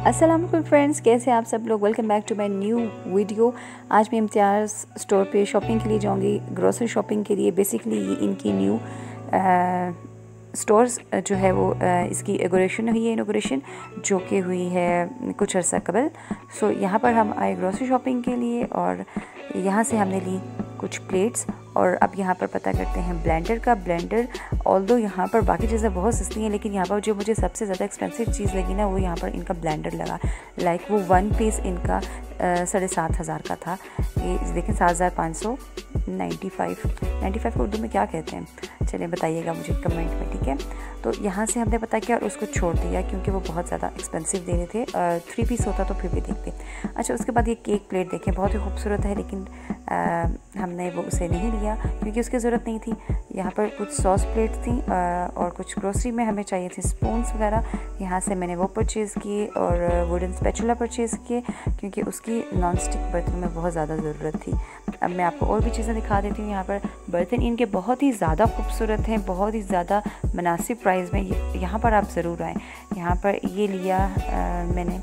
अस्सलाम वालेकुम फ्रेंड्स, कैसे आप सब लोग। Welcome back to my new video. आज मैं इम्तियाज़ स्टोर पे शॉपिंग के लिए जाऊंगी, ग्रोसरी शॉपिंग के लिए। बेसिकली ये इनकी न्यू स्टोर्स जो है वो इसकी इनॉग्रेशन हुई है, इनॉग्रेशन जो कि हुई है कुछ अर्सा कबल। सो यहाँ पर हम आए ग्रोसरी शॉपिंग के लिए और यहाँ से हमने ली कुछ प्लेट्स और अब यहाँ पर पता करते हैं ब्लेंडर का। ब्लेंडर ऑल्दो यहाँ पर बाकी चीज़ें बहुत सस्ती हैं, लेकिन यहाँ पर जो मुझे सबसे ज़्यादा एक्सपेंसिव चीज़ लगी ना, वो यहाँ पर इनका ब्लेंडर लगा। लाइक वो वन पीस इनका 7,500 का था। ये देखें 7,595 को उर्दू में क्या कहते हैं, चलिए बताइएगा मुझे कमेंट में, ठीक है। तो यहाँ से हमने पता किया और उसको छोड़ दिया क्योंकि वो बहुत ज़्यादा एक्सपेंसिव दे रहे थे। 3 पीस होता तो फिर भी देखते। अच्छा, उसके बाद ये केक प्लेट देखें, बहुत ही खूबसूरत है, लेकिन हमने वो उसे नहीं लिया क्योंकि उसकी ज़रूरत नहीं थी। यहाँ पर कुछ सॉस प्लेट्स थी और कुछ ग्रोसरी में हमें चाहिए थी स्पून्स वगैरह। यहाँ से मैंने वो परचेज़ किए और वुडन स्पैचुला परचेज़ किए क्योंकि उसकी नॉन स्टिक बर्तन में बहुत ज़्यादा ज़रूरत थी। अब मैं आपको और भी चीज़ें दिखा देती हूँ। यहाँ पर बर्तन इनके बहुत ही ज़्यादा खूबसूरत हैं, बहुत ही ज़्यादा मुनासिब प्राइस में। यहाँ पर आप ज़रूर आएँ। यहाँ पर ये लिया मैंने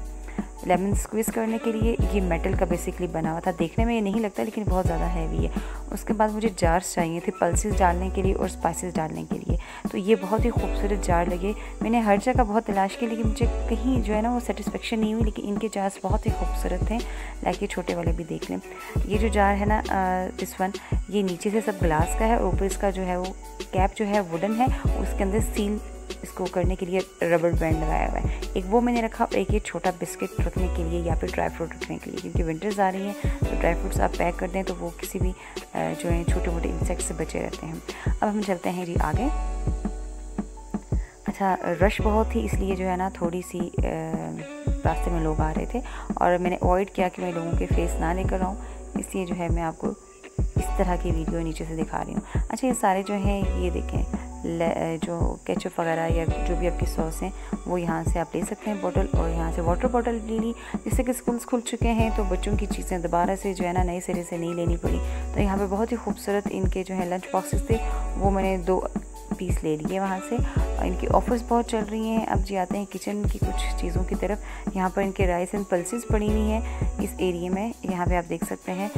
लेमन स्क्वीज़ करने के लिए। ये मेटल का बेसिकली बना हुआ था, देखने में ये नहीं लगता लेकिन बहुत ज़्यादा हैवी है। उसके बाद मुझे जार्स चाहिए थे पल्सेस डालने के लिए और स्पाइसेस डालने के लिए, तो ये बहुत ही खूबसूरत जार लगे। मैंने हर जगह बहुत तलाश की लेकिन मुझे कहीं जो है ना वो सेटिस्फेक्शन नहीं हुई, लेकिन इनके जार्स बहुत ही खूबसूरत थे। लाइक ये छोटे वाले भी देख लें। ये जो जार है ना दिस वन, ये नीचे से सब ग्लास का है और ऊपर इसका जो है वो कैप जो है वुडन है, उसके अंदर सील इसको करने के लिए रबर बैंड लगाया हुआ है। एक वो मैंने रखा और एक ये छोटा बिस्किट रखने के लिए या फिर ड्राई फ्रूट रखने के लिए, क्योंकि विंटर्स आ रही हैं तो ड्राई फ्रूट्स आप पैक कर दें तो वो किसी भी जो है छोटे मोटे इंसेक्ट से बचे रहते हैं। अब हम चलते हैं जी आगे। अच्छा, रश बहुत थी इसलिए जो है ना थोड़ी सी रास्ते में लोग आ रहे थे और मैंने अवॉइड किया कि मैं लोगों के फेस ना लेकर आऊँ, इसलिए जो है मैं आपको इस तरह की वीडियो नीचे से दिखा रही हूँ। अच्छा, ये सारे जो हैं ये देखें, जो केचप वगैरह या जो भी आपकी सॉस हैं वो यहाँ से आप ले सकते हैं बॉटल। और यहाँ से वाटर बॉटल ले ली, जिससे कि स्कूल्स खुल चुके हैं तो बच्चों की चीज़ें दोबारा से जो है ना नए सिरे से नहीं लेनी पड़ी। तो यहाँ पे बहुत ही खूबसूरत इनके जो है लंच बॉक्सेस थे, वो मैंने 2 पीस ले लिए वहाँ से। और इनकी ऑफर्स बहुत चल रही हैं। अब जी आते हैं किचन की कुछ चीज़ों की तरफ। यहाँ पर इनके राइस एंड पल्सेस पड़ी हुई हैं इस एरिया में, यहाँ पे आप देख सकते हैं।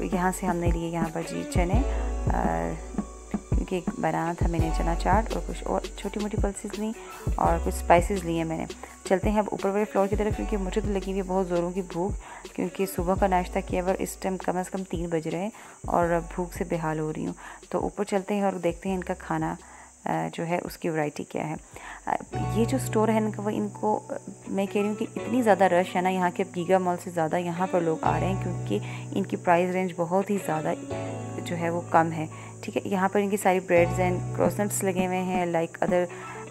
यहाँ से हमने लिए यहाँ पर जी चने, क्योंकि बनाना था मैंने चना चाट, और कुछ और छोटी मोटी पल्सेस ली और कुछ स्पाइसेस लिए मैंने। चलते हैं अब ऊपर वाले फ्लोर की तरफ, क्योंकि मुझे तो लगी हुई बहुत ज़ोरों की भूख, क्योंकि सुबह का नाश्ता किया और इस टाइम कम से कम 3 बज रहे हैं और भूख से बेहाल हो रही हूँ। तो ऊपर चलते हैं और देखते हैं इनका खाना जो है उसकी वैरायटी क्या है। ये जो स्टोर है इनका, वो इनको मैं कह रही हूँ कि इतनी ज़्यादा रश है ना यहाँ के गीगा मॉल से ज़्यादा यहाँ पर लोग आ रहे हैं, क्योंकि इनकी प्राइस रेंज बहुत ही ज़्यादा जो है वो कम है, ठीक है। यहाँ पर इनकी सारी ब्रेड्स एंड क्रॉसनट्स लगे हुए हैं लाइक अदर।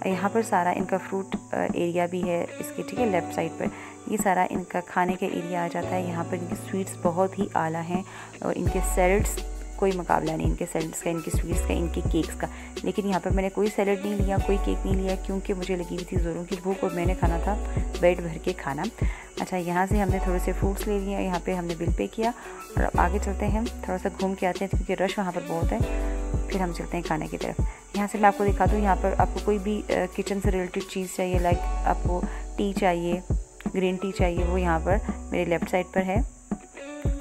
यहाँ पर सारा इनका फ्रूट एरिया भी है इसके, ठीक है। लेफ़्ट साइड पर ये सारा इनका खाने का एरिया आ जाता है। यहाँ पर इनकी स्वीट्स बहुत ही आला हैं और इनके सैलड्स कोई मुकाबला नहीं इनके सैलड्स का, इनकी स्वीट्स का, इनके केक्स का। लेकिन यहाँ पर मैंने कोई सैलड नहीं लिया, कोई केक नहीं लिया, क्योंकि मुझे लगी हुई थी ज़ोरों की भूख और मैंने खाना था पेट भर के खाना। अच्छा, यहाँ से हमने थोड़े से फ्रूट्स ले लिए, यहाँ पे हमने बिल पे किया और अब आगे चलते हैं, थोड़ा सा घूम के आते हैं क्योंकि रश वहाँ पर बहुत है। फिर हम चलते हैं खाने की तरफ। यहाँ से मैं आपको दिखा दूँ, यहाँ पर आपको कोई भी किचन से रिलेटेड चीज़ चाहिए, लाइक आपको टी चाहिए, ग्रीन टी चाहिए, वो यहाँ पर मेरे लेफ़्ट साइड पर है।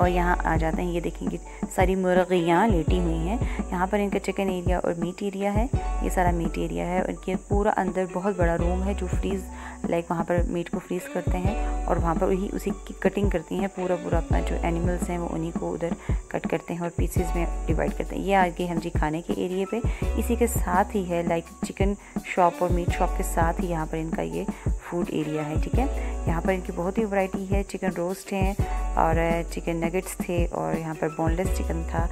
और यहाँ आ जाते हैं, ये देखेंगे सारी मुर्गियाँ लेटी हुई हैं। यहाँ पर इनका चिकन एरिया और मीट एरिया है, ये सारा मीट एरिया है। और इनके पूरा अंदर बहुत बड़ा रूम है जो फ्रीज़, लाइक वहाँ पर मीट को फ्रीज़ करते हैं और वहाँ पर वही उसी की कटिंग करती हैं। पूरा अपना जो एनिमल्स हैं वो उन्हीं को उधर कट करते हैं और पीसेस में डिवाइड करते हैं। ये आ गए हम जी खाने के एरिए पे। इसी के साथ ही है लाइक चिकन शॉप और मीट शॉप के साथ ही यहाँ पर इनका ये फूड एरिया है, ठीक है। यहाँ पर इनकी बहुत ही वैरायटी है, चिकन रोस्ट हैं और चिकन नगेट्स थे और यहाँ पर बोनलेस चिकन था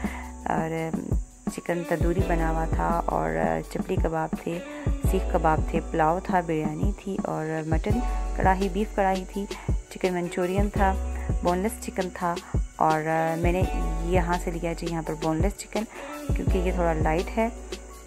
और चिकन तंदूरी बना हुआ था और चपली कबाब थे, सीख कबाब थे, पुलाव था, बिरयानी थी और मटन कढ़ाई, बीफ कढ़ाई थी, चिकन मंचूरियन था, बोनलेस चिकन था। और मैंने यहाँ से लिया जी यहाँ पर बोनलेस चिकन, क्योंकि ये थोड़ा लाइट है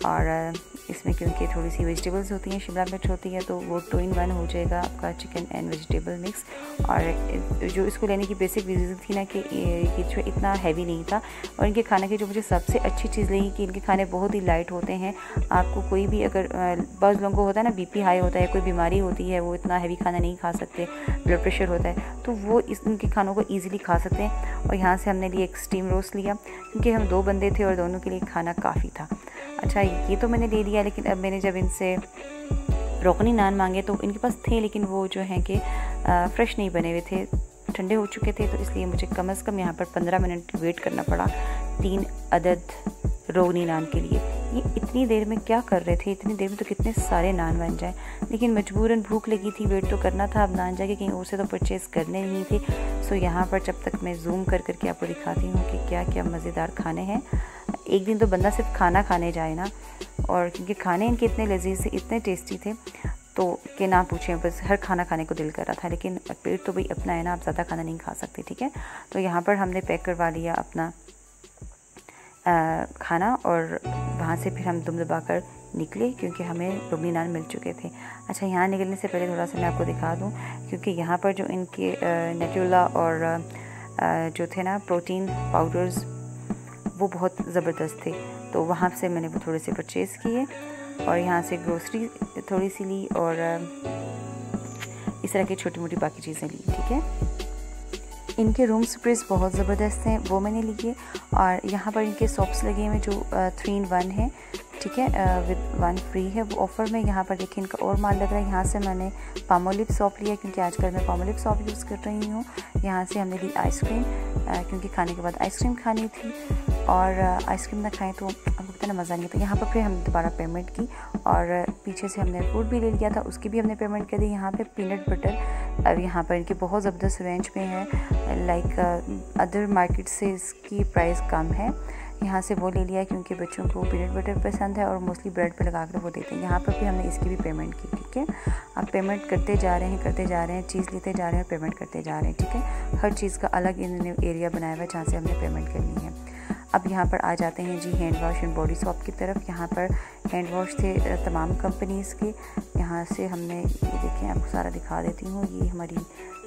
और इसमें क्योंकि थोड़ी सी वेजिटेबल्स होती हैं, शिमला मिर्च होती है, तो वो 2 in 1 हो जाएगा आपका चिकन एंड वेजिटेबल मिक्स। और जो इसको लेने की बेसिक रीज़न थी ना कि ये जो इतना हैवी नहीं था, और इनके खाने की जो मुझे सबसे अच्छी चीज़ लगी कि इनके खाने बहुत ही लाइट होते हैं। आपको कोई भी अगर बहुत लोगों को होता है ना बीपी हाई होता है, कोई बीमारी होती है, वो इतना हैवी खाना नहीं खा सकते, ब्लड प्रेशर होता है, तो वो इनके खानों को ईजिली खा सकते हैं। और यहाँ से हमने लिए एक स्टीम रोस्ट लिया क्योंकि हम 2 बंदे थे और दोनों के लिए खाना काफ़ी था। अच्छा, ये तो मैंने ले लिया, लेकिन अब मैंने जब इनसे रोकनी नान मांगे तो इनके पास थे, लेकिन वो जो हैं कि फ़्रेश नहीं बने हुए थे, ठंडे हो चुके थे, तो इसलिए मुझे कम से कम यहाँ पर 15 मिनट वेट करना पड़ा 3 अदद रोगनी नान के लिए। ये इतनी देर में क्या कर रहे थे, इतनी देर में तो कितने सारे नान बन जाए, लेकिन मजबूरन भूख लगी थी, वेट तो करना था। अब नान जाके कहीं और से तो परचेज़ करने नहीं थे। सो यहाँ पर जब तक मैं जूम कर करके आपको दिखाती हूँ कि क्या क्या मज़ेदार खाने हैं। एक दिन तो बंदा सिर्फ खाना खाने जाए ना, और क्योंकि खाने इनके इतने लजीज थे, इतने टेस्टी थे, तो कि ना पूछें, बस हर खाना खाने को दिल कर रहा था। लेकिन पेट तो भाई अपना है ना, आप ज़्यादा खाना नहीं खा सकते, ठीक है। तो यहाँ पर हमने पैक करवा लिया अपना खाना, और वहाँ से फिर हम दुम दबा कर निकले क्योंकि हमें रोगनी नान मिल चुके थे। अच्छा, यहाँ निकलने से पहले थोड़ा सा मैं आपको दिखा दूँ, क्योंकि यहाँ पर जो इनके नेटुला और जो थे ना प्रोटीन पाउडर्स, वो बहुत ज़बरदस्त थे, तो वहाँ से मैंने वो थोड़े से परचेज़ किए, और यहाँ से ग्रोसरी थोड़ी सी ली, और इस तरह की छोटी मोटी बाकी चीज़ें ली, ठीक है। इनके रूम स्प्रेस बहुत ज़बरदस्त हैं, वो मैंने लिए। और यहाँ पर इनके सॉप्स लगे हुए जो 3 in 1 है, ठीक है, विद 1 फ्री है, वो ऑफ़र में। यहाँ पर देखिए इनका और माल लग रहा है। यहाँ से मैंने पामोलिव सॉप लिया क्योंकि आजकल मैं पामोलिव सॉप यूज़ कर रही हूँ। यहाँ से हमने ली आइसक्रीम क्योंकि खाने के बाद आइसक्रीम खानी थी, और आइसक्रीम ना खाएं तो हमको इतना मज़ा नहीं आता। यहाँ पर फिर हमने दोबारा पेमेंट की, और पीछे से हमने फूड भी ले लिया था, उसकी भी हमने पेमेंट कर दी। यहाँ पे पीनट बटर अब यहाँ पर इनकी बहुत ज़बरदस्त रेंज में है, लाइक अदर मार्केट से इसकी प्राइस कम है। यहाँ से वो ले लिया क्योंकि बच्चों को पीनट बटर पसंद है, और मोस्टली ब्रेड पे लगा कर वो देते हैं। यहाँ पर फिर हमने इसकी भी पेमेंट की, ठीक है। आप पेमेंट करते जा रहे हैं, चीज़ लेते जा रहे हैं, पेमेंट करते जा रहे हैं, ठीक है। हर चीज़ का अलग इन्होंने एरिया बनाया हुआ है जहाँ से हमने पेमेंट करनी है। अब यहाँ पर आ जाते हैं जी hand wash and body soap की तरफ। यहाँ पर हैंड वॉश थे तमाम कंपनीज़ के। यहाँ से हमने ये देखें, आपको सारा दिखा देती हूँ, ये हमारी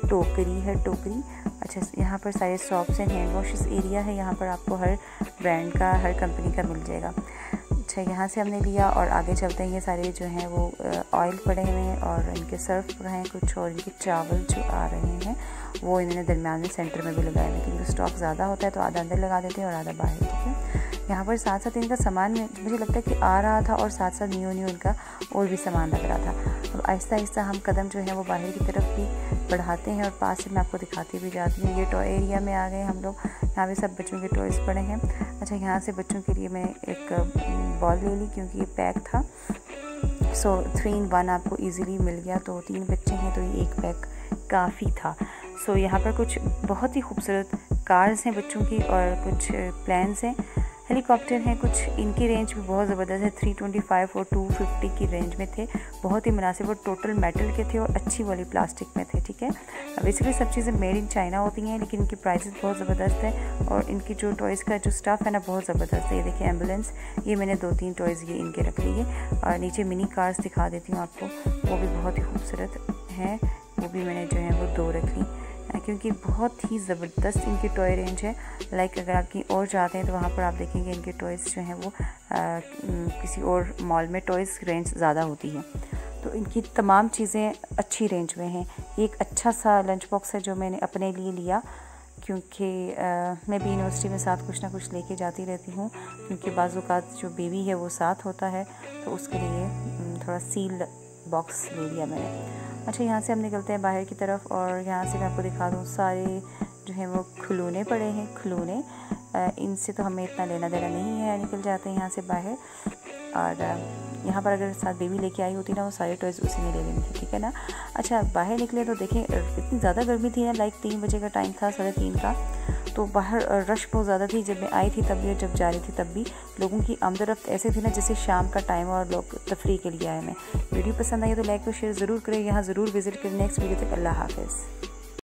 टोकरी है, टोकरी। अच्छा, यहाँ पर सारे shops and hand washes area है, यहाँ पर आपको हर ब्रांड का, हर कंपनी का मिल जाएगा। अच्छा, यहाँ से हमने लिया, और आगे चलते हैं। ये सारे जो हैं वो ऑयल पड़े हुए हैं, और इनके सर्फ हैं कुछ, और इनके चावल जो आ रहे हैं वो इन्होंने दरम्यान में सेंटर में भी लगाया है, लेकिन स्टॉक ज़्यादा होता है तो आधा अंदर लगा देते हैं और आधा बाहर, ठीक है। यहाँ पर साथ साथ इनका सामान मुझे लगता है कि आ रहा था, और साथ साथ न्यू इनका और भी सामान लग रहा था। अब आहिस्ता आहिस्ता हम कदम जो है वो बाहर की तरफ भी बढ़ाते हैं, और पास से मैं आपको दिखाती भी जाती हूँ। ये टॉय एरिया में आ गए हम लोग, यहाँ पे सब बच्चों के टॉयज़ पड़े हैं। अच्छा, यहाँ से बच्चों के लिए मैं एक बॉल ले ली क्योंकि ये पैक था। सो 3 in 1 आपको इजीली मिल गया, तो 3 बच्चे हैं तो ये एक पैक काफ़ी था। सो यहाँ पर कुछ बहुत ही खूबसूरत कार्स हैं बच्चों की, और कुछ प्लान्स हैं, हेलीकॉप्टर हैं कुछ। इनकी रेंज भी बहुत ज़बरदस्त है, 325 और 250 की रेंज में थे, बहुत ही मुनासिब, और टोटल मेटल के थे और अच्छी वाली प्लास्टिक में थे, ठीक है। बेसिकली सब चीज़ें मेड इन चाइना होती हैं, लेकिन इनकी प्राइसेस बहुत ज़बरदस्त है, और इनकी जो टॉयज़ का जो स्टफ़ है ना बहुत ज़बरदस्त है। ये देखिए एम्बुलेंस, ये मैंने 2-3 टॉयज़ ये इनके रख लिए। और नीचे मिनी कार्स दिखा देती हूँ आपको, वो भी बहुत ही खूबसूरत हैं, वो भी मैंने जो है वो 2 रख ली क्योंकि बहुत ही ज़बरदस्त इनकी टॉय रेंज है। लाइक अगर आप कहीं और जाते हैं तो वहाँ पर आप देखेंगे इनके टॉयज़ जो हैं वो किसी और मॉल में टॉयज़ रेंज ज़्यादा होती है, तो इनकी तमाम चीज़ें अच्छी रेंज में हैं। एक अच्छा सा लंच बॉक्स है जो मैंने अपने लिए लिया, क्योंकि मैं भी यूनिवर्सिटी में साथ कुछ ना कुछ लेके जाती रहती हूँ, क्योंकि बाज़ औक़ात जो बेबी है वो साथ होता है, तो उसके लिए थोड़ा सील बॉक्स ले लिया मैंने। अच्छा, यहाँ से हम निकलते हैं बाहर की तरफ, और यहाँ से मैं आपको दिखा दूँ सारे जो हैं वो खिलौने पड़े हैं, खिलौने। इनसे तो हमें इतना लेना देना नहीं है, निकल जाते हैं यहाँ से बाहर। और यहाँ पर अगर साथ बेबी लेके आई होती ना, वो सारे टॉयज़ उसी में ले लेनी थी, ठीक है ना। अच्छा, बाहर निकले तो देखें इतनी ज़्यादा गर्मी थी ना, लाइक 3 बजे का टाइम था, 3:30 का, तो बाहर रश बहुत ज़्यादा थी। जब मैं आई थी तब भी और जब जा रही थी तब भी लोगों की आमदरफ्त ऐसे थी ना जैसे शाम का टाइम और लोग तफरीह के लिए आए। मैं वीडियो पसंद आई तो लाइक और शेयर ज़रूर करें, यहाँ ज़रूर विज़िट करें। नेक्स्ट वीडियो तक अल्लाह हाफ़िज़।